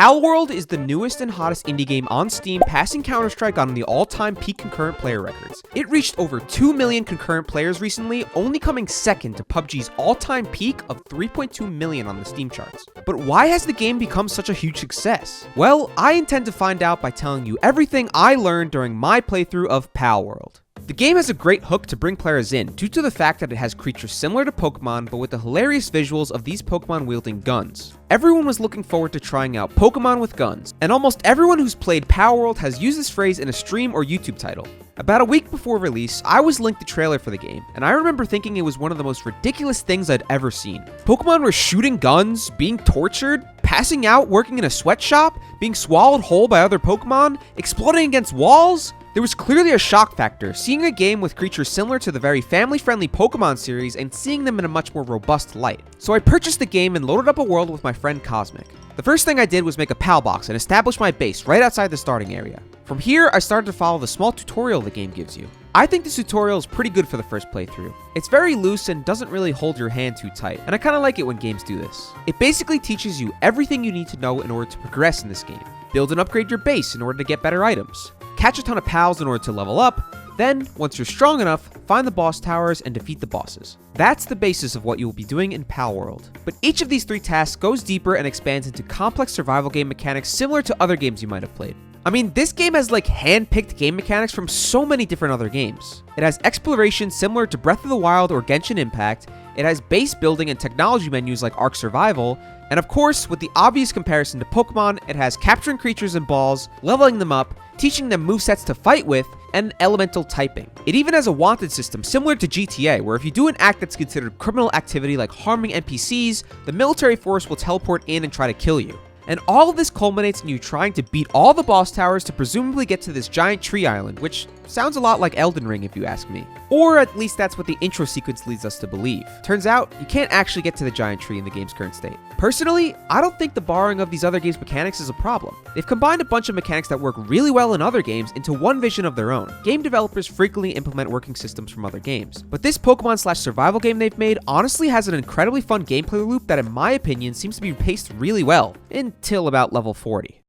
Palworld is the newest and hottest indie game on Steam, passing Counter-Strike on the all-time peak concurrent player records. It reached over 2 million concurrent players recently, only coming second to PUBG's all-time peak of 3.2 million on the Steam charts. But why has the game become such a huge success? Well, I intend to find out by telling you everything I learned during my playthrough of Palworld. The game has a great hook to bring players in due to the fact that it has creatures similar to Pokemon but with the hilarious visuals of these Pokemon wielding guns. Everyone was looking forward to trying out Pokemon with guns, and almost everyone who's played Palworld has used this phrase in a stream or YouTube title. About a week before release, I was linked the trailer for the game, and I remember thinking it was one of the most ridiculous things I'd ever seen. Pokemon were shooting guns, being tortured, passing out, working in a sweatshop, being swallowed whole by other Pokemon, exploding against walls. There was clearly a shock factor, seeing a game with creatures similar to the very family-friendly Pokemon series and seeing them in a much more robust light. So I purchased the game and loaded up a world with my friend Cosmic. The first thing I did was make a PAL box and establish my base right outside the starting area. From here, I started to follow the small tutorial the game gives you. I think this tutorial is pretty good for the first playthrough. It's very loose and doesn't really hold your hand too tight, and I kinda like it when games do this. It basically teaches you everything you need to know in order to progress in this game. Build and upgrade your base in order to get better items. Catch a ton of pals in order to level up. Then, once you're strong enough, find the boss towers and defeat the bosses. That's the basis of what you will be doing in Palworld. But each of these 3 tasks goes deeper and expands into complex survival game mechanics similar to other games you might have played. I mean, this game has like hand-picked game mechanics from so many different other games. It has exploration similar to Breath of the Wild or Genshin Impact. It has base building and technology menus like Ark Survival. And of course, with the obvious comparison to Pokemon, it has capturing creatures and balls, leveling them up, teaching them movesets to fight with, and elemental typing. It even has a wanted system similar to GTA, where if you do an act that's considered criminal activity like harming NPCs, the military force will teleport in and try to kill you. And all of this culminates in you trying to beat all the boss towers to presumably get to this giant tree island, which sounds a lot like Elden Ring if you ask me. Or at least that's what the intro sequence leads us to believe. Turns out, you can't actually get to the giant tree in the game's current state. Personally, I don't think the borrowing of these other games' mechanics is a problem. They've combined a bunch of mechanics that work really well in other games into one vision of their own. Game developers frequently implement working systems from other games, but this Pokemon/survival game they've made honestly has an incredibly fun gameplay loop that in my opinion seems to be paced really well, until about level 40.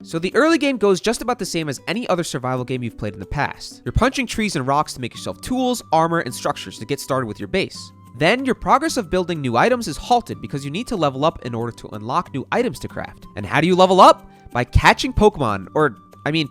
So the early game goes just about the same as any other survival game you've played in the past. You're punching trees and rocks to make yourself tools, armor, and structures to get started with your base. Then, your progress of building new items is halted because you need to level up in order to unlock new items to craft. And how do you level up? By catching Pokemon,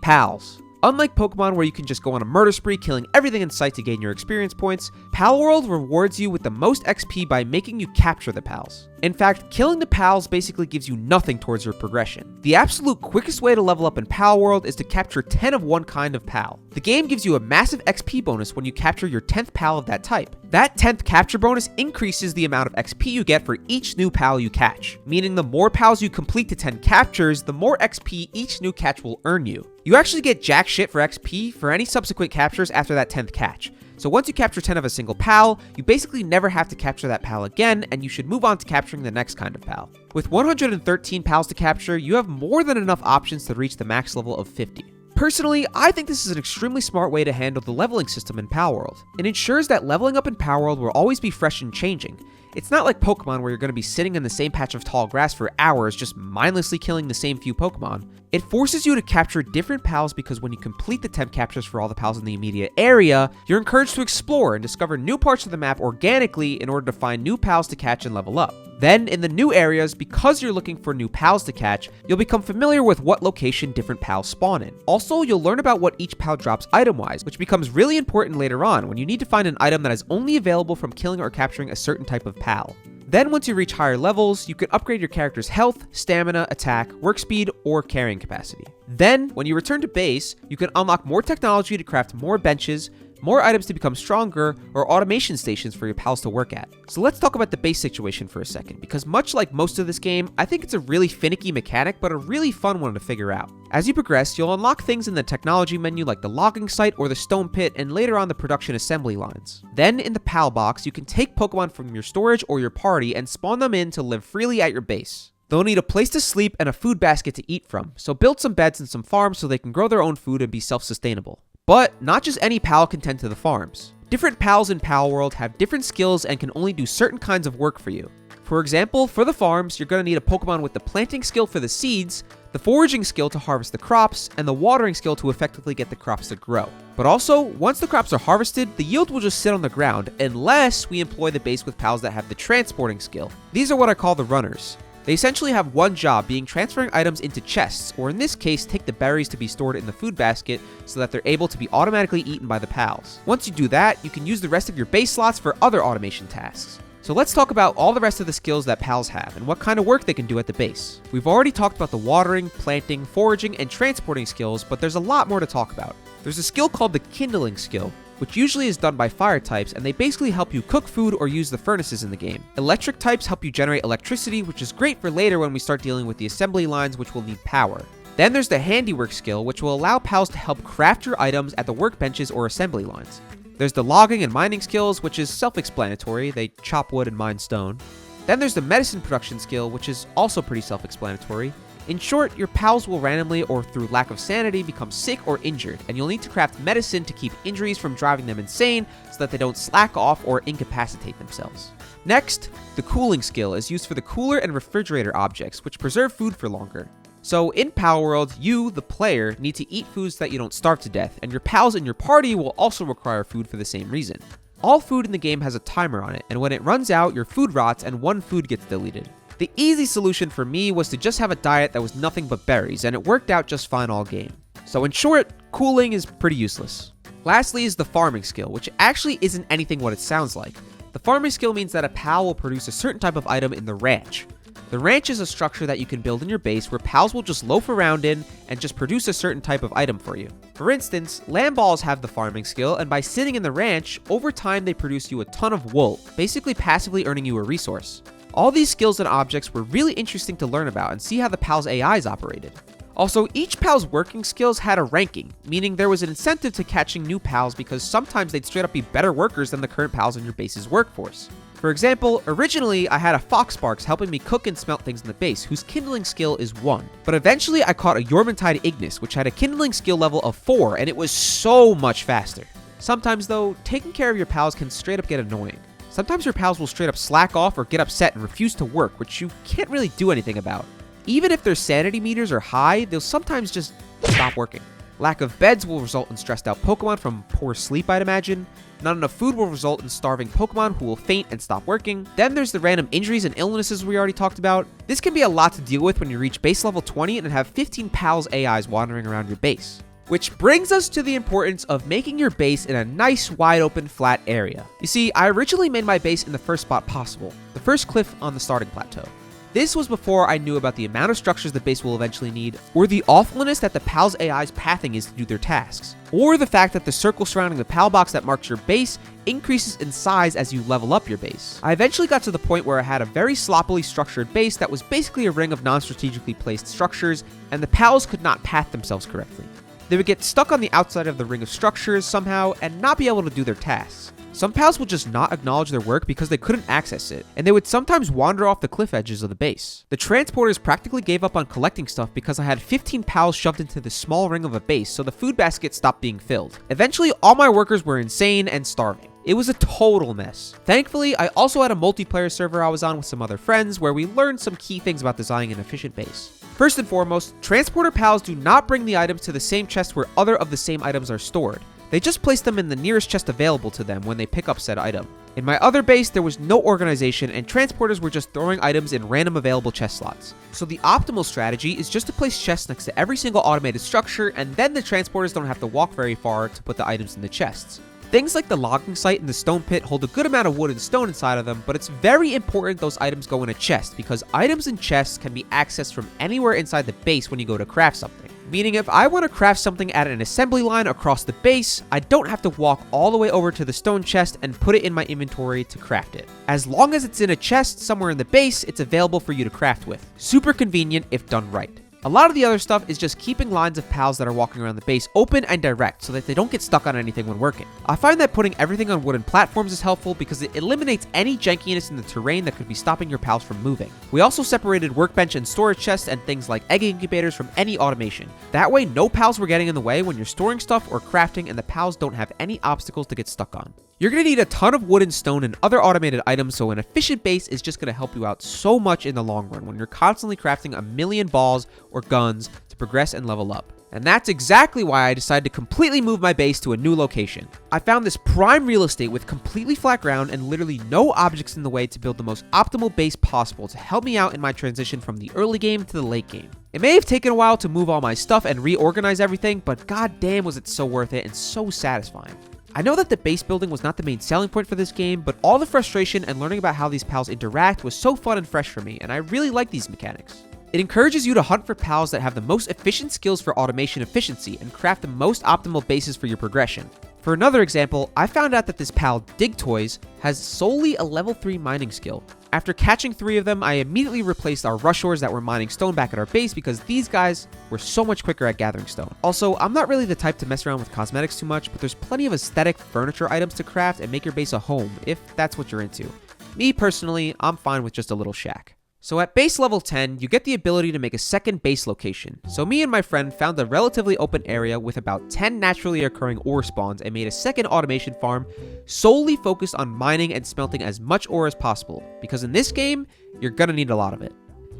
pals. Unlike Pokemon where you can just go on a murder spree killing everything in sight to gain your experience points, Palworld rewards you with the most XP by making you capture the pals. In fact, killing the pals basically gives you nothing towards your progression. The absolute quickest way to level up in Palworld is to capture 10 of one kind of pal. The game gives you a massive XP bonus when you capture your 10th pal of that type. That 10th capture bonus increases the amount of XP you get for each new pal you catch, meaning the more pals you complete to 10 captures, the more XP each new catch will earn you. You actually get jack shit for XP for any subsequent captures after that 10th catch. So once you capture 10 of a single pal, you basically never have to capture that pal again, and you should move on to capturing the next kind of pal. With 113 pals to capture, you have more than enough options to reach the max level of 50. Personally, I think this is an extremely smart way to handle the leveling system in Palworld. It ensures that leveling up in Palworld will always be fresh and changing. It's not like Pokemon where you're going to be sitting in the same patch of tall grass for hours just mindlessly killing the same few Pokemon. It forces you to capture different pals because when you complete the 10 captures for all the pals in the immediate area, you're encouraged to explore and discover new parts of the map organically in order to find new pals to catch and level up. Then, in the new areas, because you're looking for new pals to catch, you'll become familiar with what location different pals spawn in. Also, you'll learn about what each pal drops item-wise, which becomes really important later on when you need to find an item that is only available from killing or capturing a certain type of pal. Then once you reach higher levels, you can upgrade your character's health, stamina, attack, work speed, or carrying capacity. Then, when you return to base, you can unlock more technology to craft more benches, more items to become stronger, or automation stations for your pals to work at. So let's talk about the base situation for a second, because much like most of this game, I think it's a really finicky mechanic, but a really fun one to figure out. As you progress, you'll unlock things in the technology menu like the logging site or the stone pit, and later on the production assembly lines. Then in the pal box, you can take Pokemon from your storage or your party and spawn them in to live freely at your base. They'll need a place to sleep and a food basket to eat from, so build some beds and some farms so they can grow their own food and be self-sustainable. But not just any pal can tend to the farms. Different pals in Palworld have different skills and can only do certain kinds of work for you. For example, for the farms, you're going to need a Pokemon with the planting skill for the seeds, the foraging skill to harvest the crops, and the watering skill to effectively get the crops to grow. But also, once the crops are harvested, the yield will just sit on the ground unless we employ the base with pals that have the transporting skill. These are what I call the runners. They essentially have one job, being transferring items into chests, or in this case, take the berries to be stored in the food basket so that they're able to be automatically eaten by the pals. Once you do that, you can use the rest of your base slots for other automation tasks. So let's talk about all the rest of the skills that pals have and what kind of work they can do at the base. We've already talked about the watering, planting, foraging, and transporting skills, but there's a lot more to talk about. There's a skill called the kindling skill, which usually is done by fire types, and they basically help you cook food or use the furnaces in the game. Electric types help you generate electricity, which is great for later when we start dealing with the assembly lines, which will need power. Then there's the handiwork skill, which will allow pals to help craft your items at the workbenches or assembly lines. There's the logging and mining skills, which is self-explanatory, they chop wood and mine stone. Then there's the medicine production skill, which is also pretty self-explanatory. In short, your pals will randomly or through lack of sanity become sick or injured, and you'll need to craft medicine to keep injuries from driving them insane so that they don't slack off or incapacitate themselves. Next, the cooling skill is used for the cooler and refrigerator objects, which preserve food for longer. So in Palworld, you, the player, need to eat foods so that you don't starve to death, and your pals in your party will also require food for the same reason. All food in the game has a timer on it, and when it runs out, your food rots and one food gets deleted. The easy solution for me was to just have a diet that was nothing but berries, and it worked out just fine all game. So in short, cooling is pretty useless. Lastly is the farming skill, which actually isn't anything what it sounds like. The farming skill means that a pal will produce a certain type of item in the ranch. The ranch is a structure that you can build in your base where pals will just loaf around in and just produce a certain type of item for you. For instance, land balls have the farming skill, and by sitting in the ranch, over time they produce you a ton of wool, basically passively earning you a resource. All these skills and objects were really interesting to learn about and see how the pals' AIs operated. Also, each pal's working skills had a ranking, meaning there was an incentive to catching new pals because sometimes they'd straight up be better workers than the current pals in your base's workforce. For example, originally I had a Foxbarks helping me cook and smelt things in the base, whose kindling skill is 1. But eventually I caught a Yormantide Ignis, which had a kindling skill level of 4, and it was so much faster. Sometimes though, taking care of your pals can straight up get annoying. Sometimes your pals will straight up slack off or get upset and refuse to work, which you can't really do anything about. Even if their sanity meters are high, they'll sometimes just stop working. Lack of beds will result in stressed out Pokemon from poor sleep, I'd imagine. Not enough food will result in starving Pokemon who will faint and stop working. Then there's the random injuries and illnesses we already talked about. This can be a lot to deal with when you reach base level 20 and have 15 pals AIs wandering around your base. Which brings us to the importance of making your base in a nice, wide open, flat area. You see, I originally made my base in the first spot possible, the first cliff on the starting plateau. This was before I knew about the amount of structures the base will eventually need, or the awfulness that the pals AI's pathing is to do their tasks, or the fact that the circle surrounding the pal box that marks your base increases in size as you level up your base. I eventually got to the point where I had a very sloppily structured base that was basically a ring of non-strategically placed structures, and the pals could not path themselves correctly. They would get stuck on the outside of the ring of structures somehow and not be able to do their tasks. Some pals would just not acknowledge their work because they couldn't access it, and they would sometimes wander off the cliff edges of the base. The transporters practically gave up on collecting stuff because I had 15 pals shoved into this small ring of a base, so the food basket stopped being filled. Eventually, all my workers were insane and starving. It was a total mess. Thankfully, I also had a multiplayer server I was on with some other friends where we learned some key things about designing an efficient base. First and foremost, transporter pals do not bring the items to the same chest where other of the same items are stored. They just place them in the nearest chest available to them when they pick up said item. In my other base, there was no organization and transporters were just throwing items in random available chest slots. So the optimal strategy is just to place chests next to every single automated structure, and then the transporters don't have to walk very far to put the items in the chests. Things like the logging site and the stone pit hold a good amount of wood and stone inside of them, but it's very important those items go in a chest because items in chests can be accessed from anywhere inside the base when you go to craft something. Meaning if I want to craft something at an assembly line across the base, I don't have to walk all the way over to the stone chest and put it in my inventory to craft it. As long as it's in a chest somewhere in the base, it's available for you to craft with. Super convenient if done right. A lot of the other stuff is just keeping lines of pals that are walking around the base open and direct so that they don't get stuck on anything when working. I find that putting everything on wooden platforms is helpful because it eliminates any jankiness in the terrain that could be stopping your pals from moving. We also separated workbench and storage chests and things like egg incubators from any automation. That way no pals were getting in the way when you're storing stuff or crafting, and the pals don't have any obstacles to get stuck on. You're going to need a ton of wood and stone and other automated items, so an efficient base is just going to help you out so much in the long run when you're constantly crafting a million balls or guns to progress and level up. And that's exactly why I decided to completely move my base to a new location. I found this prime real estate with completely flat ground and literally no objects in the way to build the most optimal base possible to help me out in my transition from the early game to the late game. It may have taken a while to move all my stuff and reorganize everything, but goddamn was it so worth it and so satisfying. I know that the base building was not the main selling point for this game, but all the frustration and learning about how these pals interact was so fun and fresh for me, and I really like these mechanics. It encourages you to hunt for pals that have the most efficient skills for automation efficiency and craft the most optimal bases for your progression. For another example, I found out that this pal, Digtoys, has solely a level 3 mining skill. After catching 3 of them, I immediately replaced our rushers that were mining stone back at our base because these guys were so much quicker at gathering stone. Also, I'm not really the type to mess around with cosmetics too much, but there's plenty of aesthetic furniture items to craft and make your base a home, if that's what you're into. Me personally, I'm fine with just a little shack. So at base level 10, you get the ability to make a second base location. So me and my friend found a relatively open area with about 10 naturally occurring ore spawns and made a second automation farm solely focused on mining and smelting as much ore as possible, because in this game, you're gonna need a lot of it.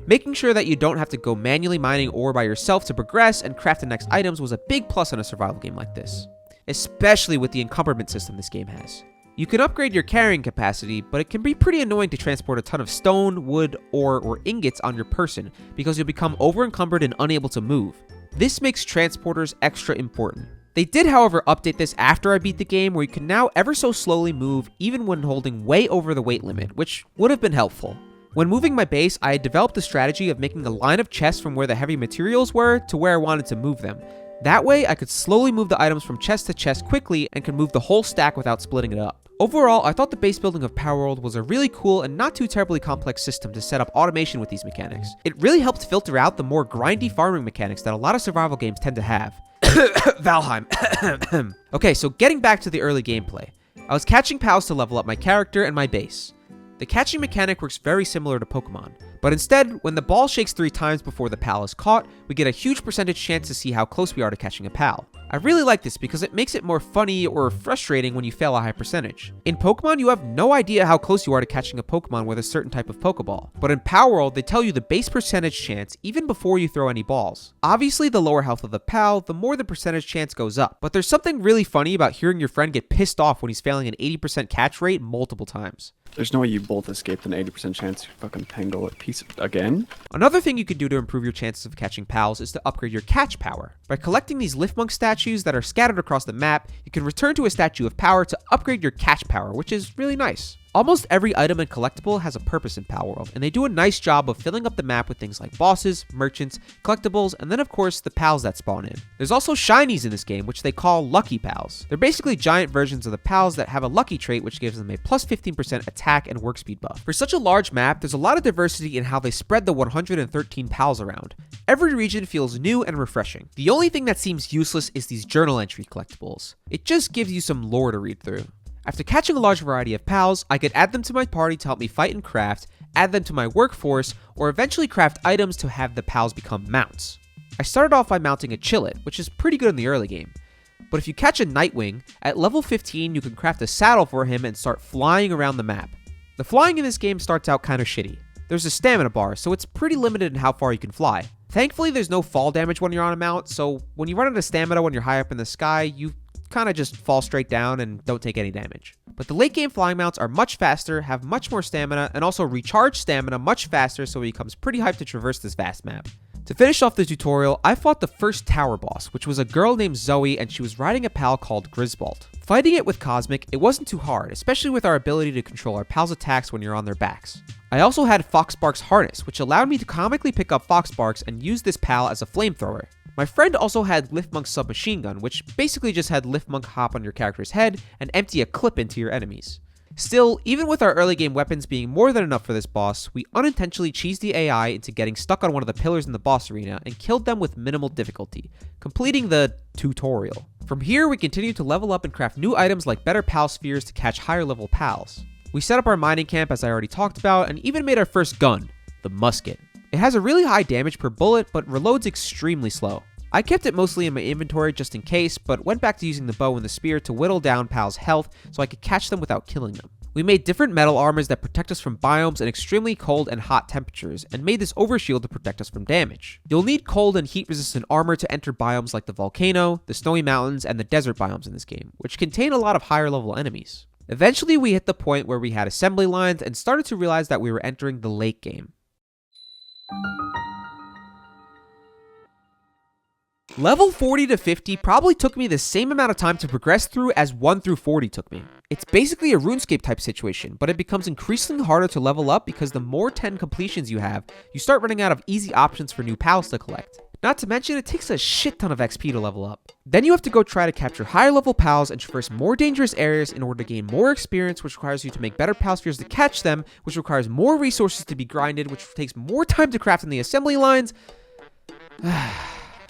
Making sure that you don't have to go manually mining ore by yourself to progress and craft the next items was a big plus on a survival game like this, especially with the encumberment system this game has. You can upgrade your carrying capacity, but it can be pretty annoying to transport a ton of stone, wood, ore, or ingots on your person because you'll become over-encumbered and unable to move. This makes transporters extra important. They did, however, update this after I beat the game, where you can now ever so slowly move even when holding way over the weight limit, which would have been helpful. When moving my base, I had developed the strategy of making a line of chests from where the heavy materials were to where I wanted to move them. That way, I could slowly move the items from chest to chest quickly and could move the whole stack without splitting it up. Overall, I thought the base building of Palworld was a really cool and not too terribly complex system to set up automation with these mechanics. It really helped filter out the more grindy farming mechanics that a lot of survival games tend to have. Valheim. Okay, so getting back to the early gameplay. I was catching pals to level up my character and my base. The catching mechanic works very similar to Pokemon, but instead, when the ball shakes 3 times before the pal is caught, we get a huge percentage chance to see how close we are to catching a pal. I really like this because it makes it more funny or frustrating when you fail a high percentage. In Pokemon, you have no idea how close you are to catching a Pokemon with a certain type of Pokeball, but in Palworld, they tell you the base percentage chance even before you throw any balls. Obviously, the lower health of the pal, the more the percentage chance goes up, but there's something really funny about hearing your friend get pissed off when he's failing an 80% catch rate multiple times. There's no way you both escaped an 80% chance you fucking Pango at peace again? Another thing you can do to improve your chances of catching pals is to upgrade your catch power. By collecting these Liftmonk statues that are scattered across the map, you can return to a statue of power to upgrade your catch power, which is really nice. Almost every item and collectible has a purpose in Palworld, and they do a nice job of filling up the map with things like bosses, merchants, collectibles, and then of course the pals that spawn in. There's also shinies in this game, which they call lucky pals. They're basically giant versions of the pals that have a lucky trait which gives them a plus 15% attack and work speed buff. For such a large map, there's a lot of diversity in how they spread the 113 pals around. Every region feels new and refreshing. The only thing that seems useless is these journal entry collectibles. It just gives you some lore to read through. After catching a large variety of pals, I could add them to my party to help me fight and craft, add them to my workforce, or eventually craft items to have the pals become mounts. I started off by mounting a Chillet, which is pretty good in the early game. But if you catch a Nightwing, at level 15 you can craft a saddle for him and start flying around the map. The flying in this game starts out kinda shitty. There's a stamina bar, so it's pretty limited in how far you can fly. Thankfully there's no fall damage when you're on a mount, so when you run out of stamina when you're high up in the sky, you kind of just fall straight down and don't take any damage. But the late game flying mounts are much faster, have much more stamina, and also recharge stamina much faster, so it becomes pretty hyped to traverse this vast map. To finish off the tutorial, I fought the first tower boss, which was a girl named Zoe, and she was riding a pal called Grisbolt. Fighting it with Cosmic, it wasn't too hard, especially with our ability to control our pals' attacks when you're on their backs. I also had Foxbark's harness, which allowed me to comically pick up Foxbarks and use this pal as a flamethrower. My friend also had Liftmonk's submachine gun, which basically just had Liftmonk hop on your character's head and empty a clip into your enemies. Still, even with our early game weapons being more than enough for this boss, we unintentionally cheesed the AI into getting stuck on one of the pillars in the boss arena and killed them with minimal difficulty, completing the tutorial. From here, we continued to level up and craft new items like better pal spheres to catch higher level pals. We set up our mining camp as I already talked about, and even made our first gun, the musket. It has a really high damage per bullet, but reloads extremely slow. I kept it mostly in my inventory just in case, but went back to using the bow and the spear to whittle down pals' health so I could catch them without killing them. We made different metal armors that protect us from biomes and extremely cold and hot temperatures, and made this overshield to protect us from damage. You'll need cold and heat resistant armor to enter biomes like the volcano, the snowy mountains, and the desert biomes in this game, which contain a lot of higher level enemies. Eventually we hit the point where we had assembly lines and started to realize that we were entering the late game. Level 40 to 50 probably took me the same amount of time to progress through as 1 through 40 took me. It's basically a RuneScape type situation, but it becomes increasingly harder to level up because the more 10 completions you have, you start running out of easy options for new pals to collect. Not to mention, it takes a shit ton of XP to level up. Then you have to go try to capture higher level pals and traverse more dangerous areas in order to gain more experience, which requires you to make better pal spheres to catch them, which requires more resources to be grinded, which takes more time to craft in the assembly lines.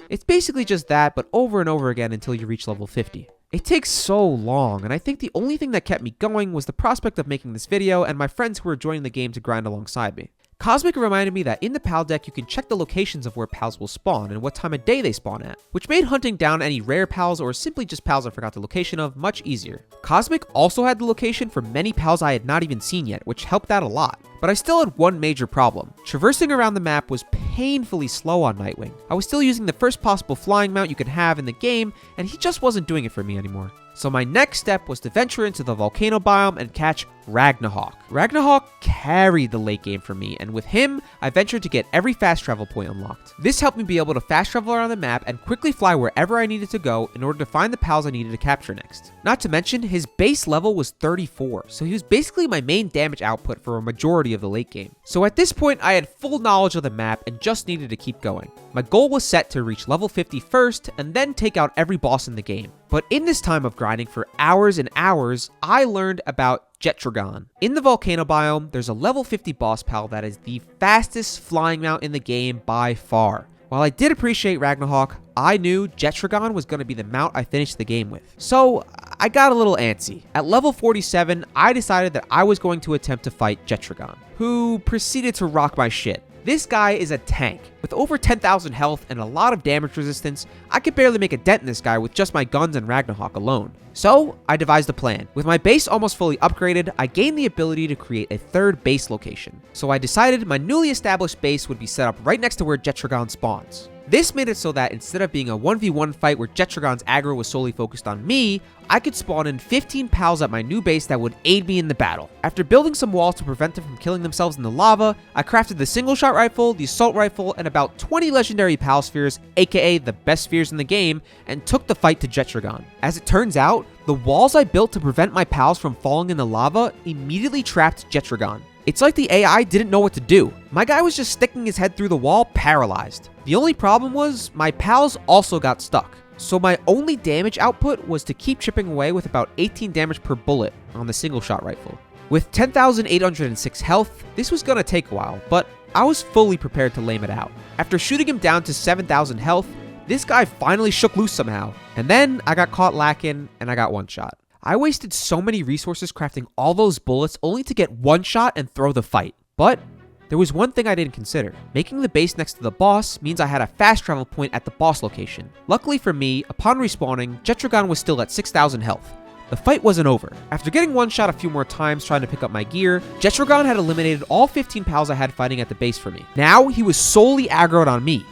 It's basically just that, but over and over again until you reach level 50. It takes so long, and I think the only thing that kept me going was the prospect of making this video and my friends who were joining the game to grind alongside me. Cosmic reminded me that in the pal deck you can check the locations of where pals will spawn and what time of day they spawn at, which made hunting down any rare pals or simply just pals I forgot the location of much easier. Cosmic also had the location for many pals I had not even seen yet, which helped out a lot. But I still had one major problem. Traversing around the map was painfully slow on Nightwing. I was still using the first possible flying mount you could have in the game, and he just wasn't doing it for me anymore. So my next step was to venture into the volcano biome and catch Ragnahawk. Ragnahawk carried the late game for me, and with him, I ventured to get every fast travel point unlocked. This helped me be able to fast travel around the map and quickly fly wherever I needed to go in order to find the pals I needed to capture next. Not to mention, his base level was 34, so he was basically my main damage output for a majority of the late game. So at this point, I had full knowledge of the map and just needed to keep going. My goal was set to reach level 50 first, and then take out every boss in the game. But in this time of grinding for hours and hours, I learned about Jetron. In the volcano biome, there's a level 50 boss pal that is the fastest flying mount in the game by far. While I did appreciate Ragnahawk, I knew Jetron was going to be the mount I finished the game with. So I got a little antsy. At level 47, I decided that I was going to attempt to fight Jetron, who proceeded to rock my shit. This guy is a tank. With over 10,000 health and a lot of damage resistance, I could barely make a dent in this guy with just my guns and Ragnahawk alone. So, I devised a plan. With my base almost fully upgraded, I gained the ability to create a third base location. So I decided my newly established base would be set up right next to where Jetron spawns. This made it so that instead of being a 1v1 fight where Jetron's aggro was solely focused on me, I could spawn in 15 pals at my new base that would aid me in the battle. After building some walls to prevent them from killing themselves in the lava, I crafted the single shot rifle, the assault rifle, and about 20 legendary pal spheres, aka the best spheres in the game, and took the fight to Jetron. As it turns out, the walls I built to prevent my pals from falling in the lava immediately trapped Jetron. It's like the AI didn't know what to do. My guy was just sticking his head through the wall, paralyzed. The only problem was, my pals also got stuck. So my only damage output was to keep chipping away with about 18 damage per bullet on the single shot rifle. With 10,806 health, this was gonna take a while, but I was fully prepared to lame it out. After shooting him down to 7,000 health, this guy finally shook loose somehow. And then I got caught lacking and I got one shot. I wasted so many resources crafting all those bullets only to get one shot and throw the fight. But there was one thing I didn't consider. Making the base next to the boss means I had a fast travel point at the boss location. Luckily for me, upon respawning, Jetron was still at 6,000 health. The fight wasn't over. After getting one shot a few more times trying to pick up my gear, Jetron had eliminated all 15 pals I had fighting at the base for me. Now he was solely aggroed on me.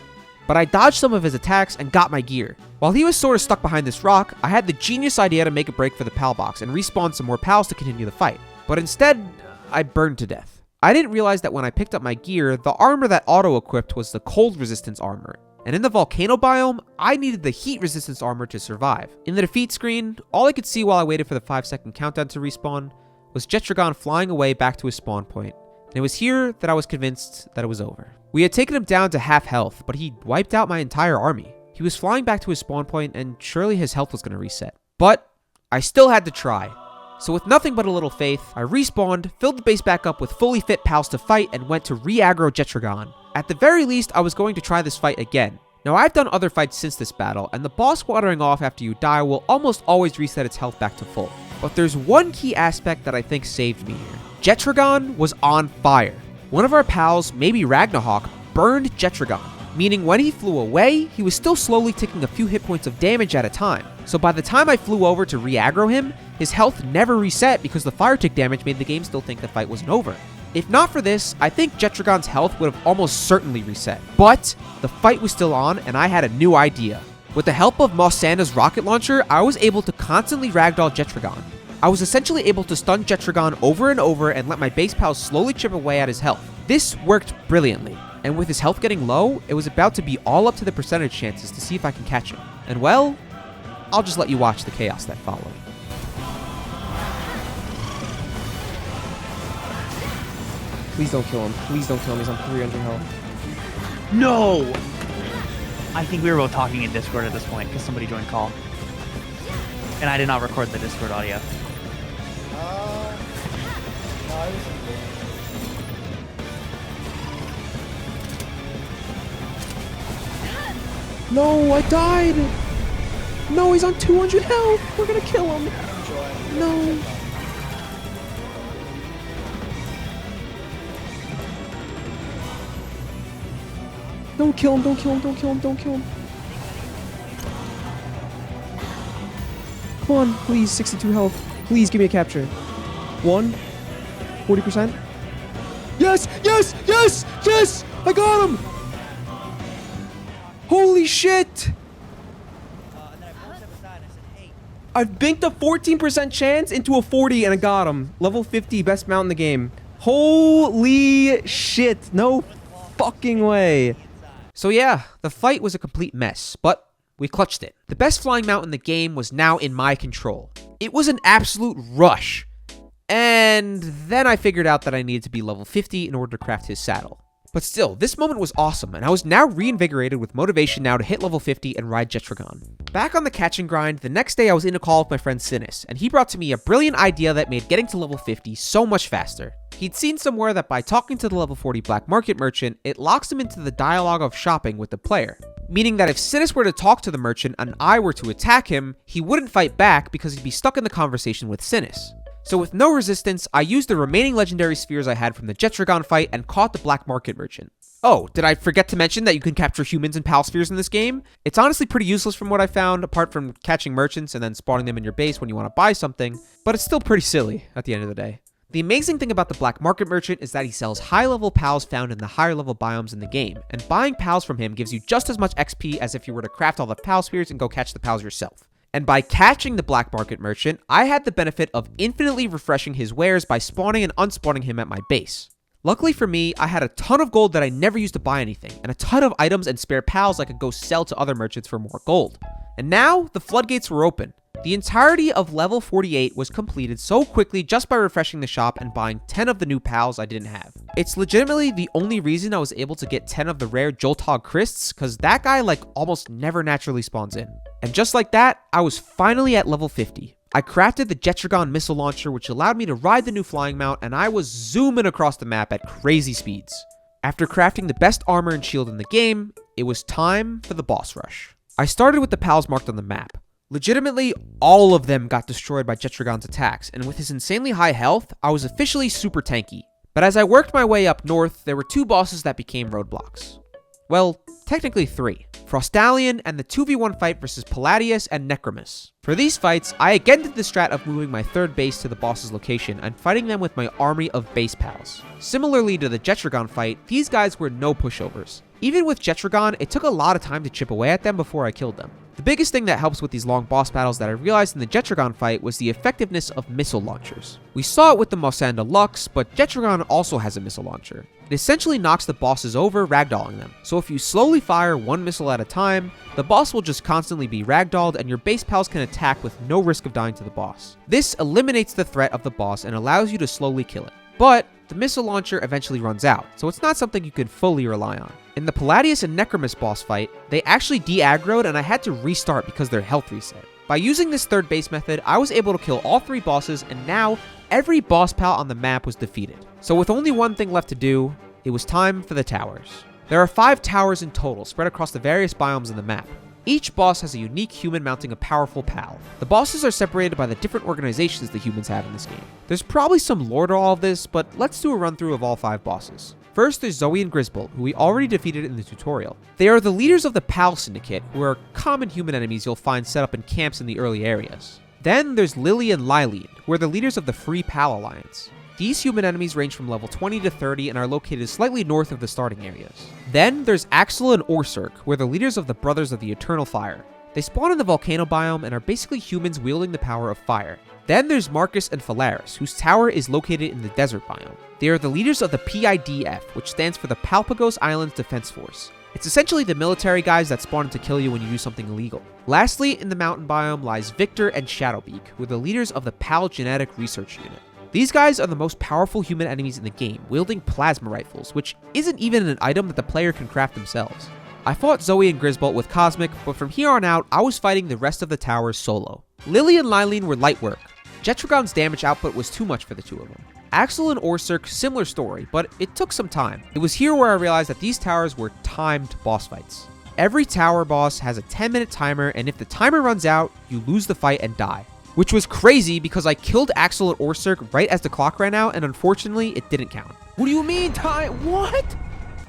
But I dodged some of his attacks and got my gear. While he was sort of stuck behind this rock, I had the genius idea to make a break for the pal box and respawn some more pals to continue the fight. But instead, I burned to death. I didn't realize that when I picked up my gear, the armor that auto-equipped was the cold resistance armor. And in the volcano biome, I needed the heat resistance armor to survive. In the defeat screen, all I could see while I waited for the 5-second countdown to respawn was Jetron flying away back to his spawn point. And it was here that I was convinced that it was over. We had taken him down to half health, but he wiped out my entire army. He was flying back to his spawn point, and surely his health was going to reset. But I still had to try. So with nothing but a little faith, I respawned, filled the base back up with fully fit pals to fight, and went to re-aggro Jetron. At the very least, I was going to try this fight again. Now I've done other fights since this battle, and the boss watering off after you die will almost always reset its health back to full. But there's one key aspect that I think saved me here. Jetron was on fire. One of our pals, maybe Ragnahawk, burned Jetron. meaning when he flew away, he was still slowly taking a few hit points of damage at a time. So by the time I flew over to re-aggro him, his health never reset because the fire tick damage made the game still think the fight wasn't over. If not for this, I think Jetron's health would have almost certainly reset. But the fight was still on, and I had a new idea. With the help of Mosanda's rocket launcher, I was able to constantly ragdoll Jetron. I was essentially able to stun Jetron over and over and let my base pals slowly chip away at his health. This worked brilliantly, and with his health getting low, it was about to be all up to the percentage chances to see if I can catch him. And well, I'll just let you watch the chaos that followed. Please don't kill him. Please don't kill him. He's on 300 health. No! I think we were both talking in Discord at this point because somebody joined call. And I did not record the Discord audio. No, I was in game. No, I died! No, he's on 200 health! We're gonna kill him! No. Don't kill him, don't kill him, don't kill him, don't kill him. Come on, please, 62 health. Please give me a capture. 40%. Yes, yes, yes, yes! I got him! Holy shit! I've binked a 14% chance into a 40 and I got him. Level 50, best mount in the game. Holy shit, no fucking way. So yeah, the fight was a complete mess, but we clutched it. The best flying mount in the game was now in my control. It was an absolute rush. And then I figured out that I needed to be level 50 in order to craft his saddle. But still, this moment was awesome, and I was now reinvigorated with motivation now to hit level 50 and ride Jetron. Back on the catching grind, the next day I was in a call with my friend Sinis, and he brought to me a brilliant idea that made getting to level 50 so much faster. He'd seen somewhere that by talking to the level 40 black market merchant, it locks him into the dialogue of shopping with the player. Meaning that if Sinis were to talk to the merchant and I were to attack him, he wouldn't fight back because he'd be stuck in the conversation with Sinis. So with no resistance, I used the remaining legendary spheres I had from the Jetron fight and caught the black market merchant. Oh, did I forget to mention that you can capture humans and pal spheres in this game? It's honestly pretty useless from what I found, apart from catching merchants and then spawning them in your base when you want to buy something, but it's still pretty silly at the end of the day. The amazing thing about the black market merchant is that he sells high-level pals found in the higher-level biomes in the game, and buying pals from him gives you just as much XP as if you were to craft all the pal spheres and go catch the pals yourself. And by catching the black market merchant, I had the benefit of infinitely refreshing his wares by spawning and unspawning him at my base. Luckily for me, I had a ton of gold that I never used to buy anything, and a ton of items and spare pals I could go sell to other merchants for more gold. And now, the floodgates were open. The entirety of level 48 was completed so quickly just by refreshing the shop and buying 10 of the new pals I didn't have. It's legitimately the only reason I was able to get 10 of the rare Jolthog Crysts, cause that guy like almost never naturally spawns in. And just like that, I was finally at level 50. I crafted the Jetron missile launcher, which allowed me to ride the new flying mount, and I was zooming across the map at crazy speeds. After crafting the best armor and shield in the game, it was time for the boss rush. I started with the pals marked on the map. Legitimately, all of them got destroyed by Jetron's attacks, and with his insanely high health, I was officially super tanky. But as I worked my way up north, there were two bosses that became roadblocks. Well, technically 3. Frostalion and the 2v1 fight versus Palladius and Necromus. For these fights, I again did the strat of moving my third base to the boss's location and fighting them with my army of base pals. Similarly to the Jetron fight, these guys were no pushovers. Even with Jetron, it took a lot of time to chip away at them before I killed them. The biggest thing that helps with these long boss battles that I realized in the Jetron fight was the effectiveness of missile launchers. We saw it with the Mosanda Lux, but Jetron also has a missile launcher. It essentially knocks the bosses over, ragdolling them. So if you slowly fire one missile at a time, the boss will just constantly be ragdolled and your base pals can attack with no risk of dying to the boss. This eliminates the threat of the boss and allows you to slowly kill it. But the missile launcher eventually runs out, so it's not something you can fully rely on. In the Palladius and Necromus boss fight, they actually de-aggroed and I had to restart because their health reset. By using this third base method, I was able to kill all 3 bosses, and now every boss pal on the map was defeated. So with only one thing left to do, it was time for the towers. There are 5 towers in total, spread across the various biomes in the map. Each boss has a unique human mounting a powerful pal. The bosses are separated by the different organizations the humans have in this game. There's probably some lore to all of this, but let's do a run through of all 5 bosses. First, there's Zoe and Grisbold, who we already defeated in the tutorial. They are the leaders of the PAL Syndicate, who are common human enemies you'll find set up in camps in the early areas. Then there's Lily and Lylene, who are the leaders of the Free PAL Alliance. These human enemies range from level 20 to 30 and are located slightly north of the starting areas. Then there's Axel and Orsurk, who are the leaders of the Brothers of the Eternal Fire. They spawn in the volcano biome and are basically humans wielding the power of fire. Then there's Marcus and Phalaris, whose tower is located in the desert biome. They are the leaders of the PIDF, which stands for the Palpagos Islands Defense Force. It's essentially the military guys that spawn to kill you when you do something illegal. Lastly, in the mountain biome lies Victor and Shadowbeak, who are the leaders of the PAL Genetic Research Unit. These guys are the most powerful human enemies in the game, wielding plasma rifles, which isn't even an item that the player can craft themselves. I fought Zoe and Grisbold with Cosmic, but from here on out, I was fighting the rest of the towers solo. Lily and Lylene were light work. Jetragon's damage output was too much for the two of them. Axel and Orsurk, similar story, but it took some time. It was here where I realized that these towers were timed boss fights. Every tower boss has a 10-minute timer, and if the timer runs out, you lose the fight and die. Which was crazy because I killed Axel and Orsurk right as the clock ran out, and unfortunately, it didn't count. What do you mean time? What?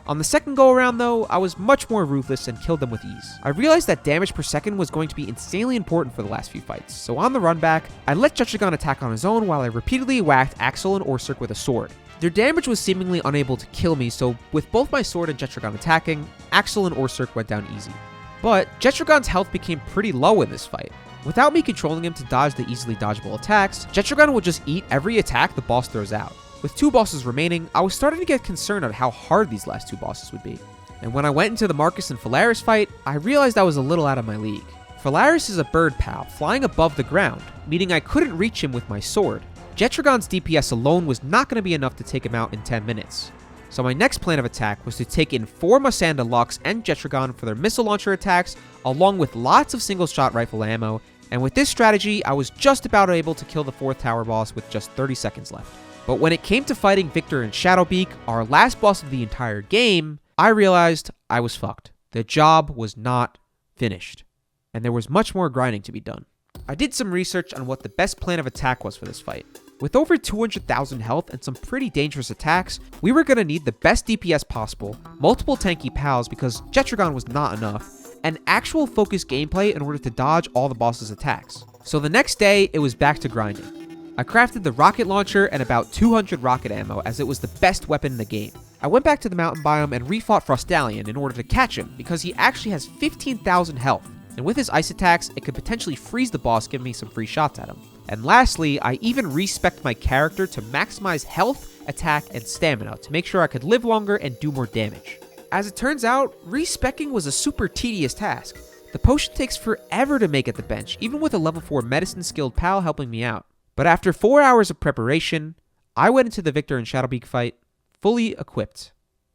On the second go around though, I was much more ruthless and killed them with ease. I realized that damage per second was going to be insanely important for the last few fights, so on the run back, I let Jetragon attack on his own while I repeatedly whacked Axel and Orsurk with a sword. Their damage was seemingly unable to kill me, so with both my sword and Jetragon attacking, Axel and Orsurk went down easy. But Jetragon's health became pretty low in this fight. Without me controlling him to dodge the easily dodgeable attacks, Jetragon would just eat every attack the boss throws out. With 2 bosses remaining, I was starting to get concerned at how hard these last 2 bosses would be. And when I went into the Marcus and Phalaris fight, I realized I was a little out of my league. Phalaris is a bird pal, flying above the ground, meaning I couldn't reach him with my sword. Jetragon's DPS alone was not going to be enough to take him out in 10 minutes. So my next plan of attack was to take in 4 Masanda Lux and Jetragon for their missile launcher attacks, along with lots of single shot rifle ammo, and with this strategy, I was just about able to kill the 4th tower boss with just 30 seconds left. But when it came to fighting Victor and Shadowbeak, our last boss of the entire game, I realized I was fucked. The job was not finished, and there was much more grinding to be done. I did some research on what the best plan of attack was for this fight. With over 200,000 health and some pretty dangerous attacks, we were going to need the best DPS possible, multiple tanky pals because Jetragon was not enough, and actual focused gameplay in order to dodge all the boss's attacks. So the next day, it was back to grinding. I crafted the rocket launcher and about 200 rocket ammo as it was the best weapon in the game. I went back to the mountain biome and refought Frostallion in order to catch him because he actually has 15,000 health, and with his ice attacks, it could potentially freeze the boss, giving me some free shots at him. And lastly, I even respec'd my character to maximize health, attack, and stamina to make sure I could live longer and do more damage. As it turns out, respecking was a super tedious task. The potion takes forever to make at the bench, even with a level 4 medicine skilled pal helping me out. But after 4 hours of preparation, I went into the Victor and Shadowbeak fight fully equipped,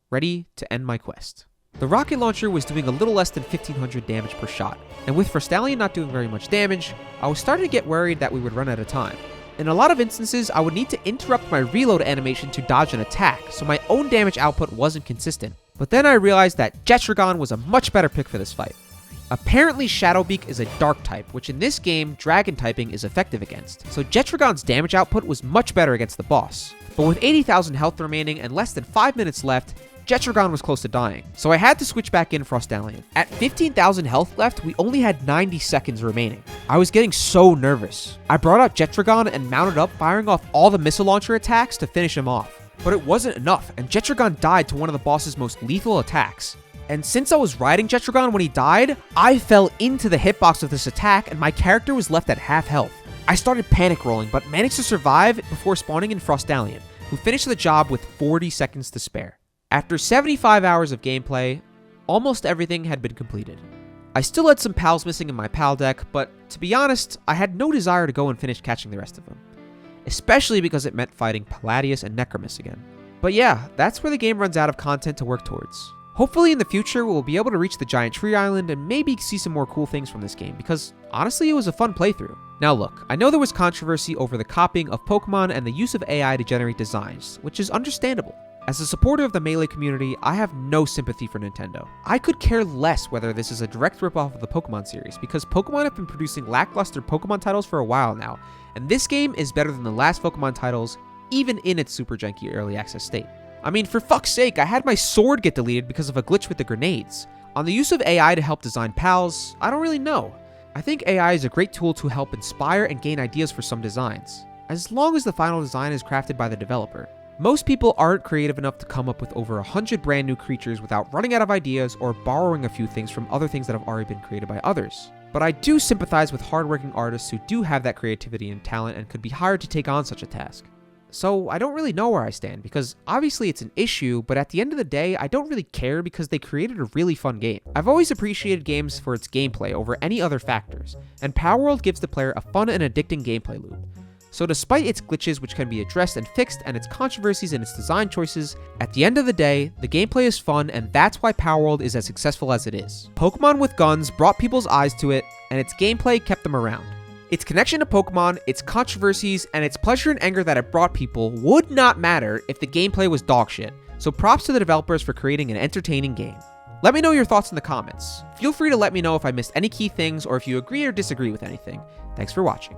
ready to end my quest. The rocket launcher was doing a little less than 1500 damage per shot, and with Frostallion not doing very much damage, I was starting to get worried that we would run out of time. In a lot of instances, I would need to interrupt my reload animation to dodge an attack, so my own damage output wasn't consistent. But then I realized that Jetragon was a much better pick for this fight. Apparently Shadowbeak is a dark type, which in this game, dragon typing is effective against, so Jetragon's damage output was much better against the boss. But with 80,000 health remaining and less than 5 minutes left, Jetragon was close to dying, so I had to switch back in Frostallion. At 15,000 health left, we only had 90 seconds remaining. I was getting so nervous. I brought out Jetragon and mounted up, firing off all the missile launcher attacks to finish him off. But it wasn't enough, and Jetragon died to one of the boss's most lethal attacks. And since I was riding Jetragon when he died, I fell into the hitbox of this attack and my character was left at half health. I started panic rolling, but managed to survive before spawning in Frostallion, who finished the job with 40 seconds to spare. After 75 hours of gameplay, almost everything had been completed. I still had some pals missing in my pal deck, but to be honest, I had no desire to go and finish catching the rest of them. Especially because it meant fighting Palladius and Necromus again. But yeah, that's where the game runs out of content to work towards. Hopefully in the future, we'll be able to reach the Giant Tree Island and maybe see some more cool things from this game, because honestly, it was a fun playthrough. Now look, I know there was controversy over the copying of Pokemon and the use of AI to generate designs, which is understandable. As a supporter of the Melee community, I have no sympathy for Nintendo. I could care less whether this is a direct ripoff of the Pokemon series, because Pokemon have been producing lackluster Pokemon titles for a while now, and this game is better than the last Pokemon titles, even in its super janky early access state. I mean, for fuck's sake, I had my sword get deleted because of a glitch with the grenades. On the use of AI to help design pals, I don't really know. I think AI is a great tool to help inspire and gain ideas for some designs, as long as the final design is crafted by the developer. Most people aren't creative enough to come up with over 100 brand new creatures without running out of ideas or borrowing a few things from other things that have already been created by others. But I do sympathize with hardworking artists who do have that creativity and talent and could be hired to take on such a task. So I don't really know where I stand, because obviously it's an issue, but at the end of the day, I don't really care because they created a really fun game. I've always appreciated games for its gameplay over any other factors, and Palworld gives the player a fun and addicting gameplay loop. So despite its glitches which can be addressed and fixed and its controversies and its design choices, at the end of the day, the gameplay is fun and that's why Palworld is as successful as it is. Pokemon with guns brought people's eyes to it, and its gameplay kept them around. Its connection to Pokemon, its controversies, and its pleasure and anger that it brought people would not matter if the gameplay was dogshit, so props to the developers for creating an entertaining game. Let me know your thoughts in the comments. Feel free to let me know if I missed any key things or if you agree or disagree with anything. Thanks for watching.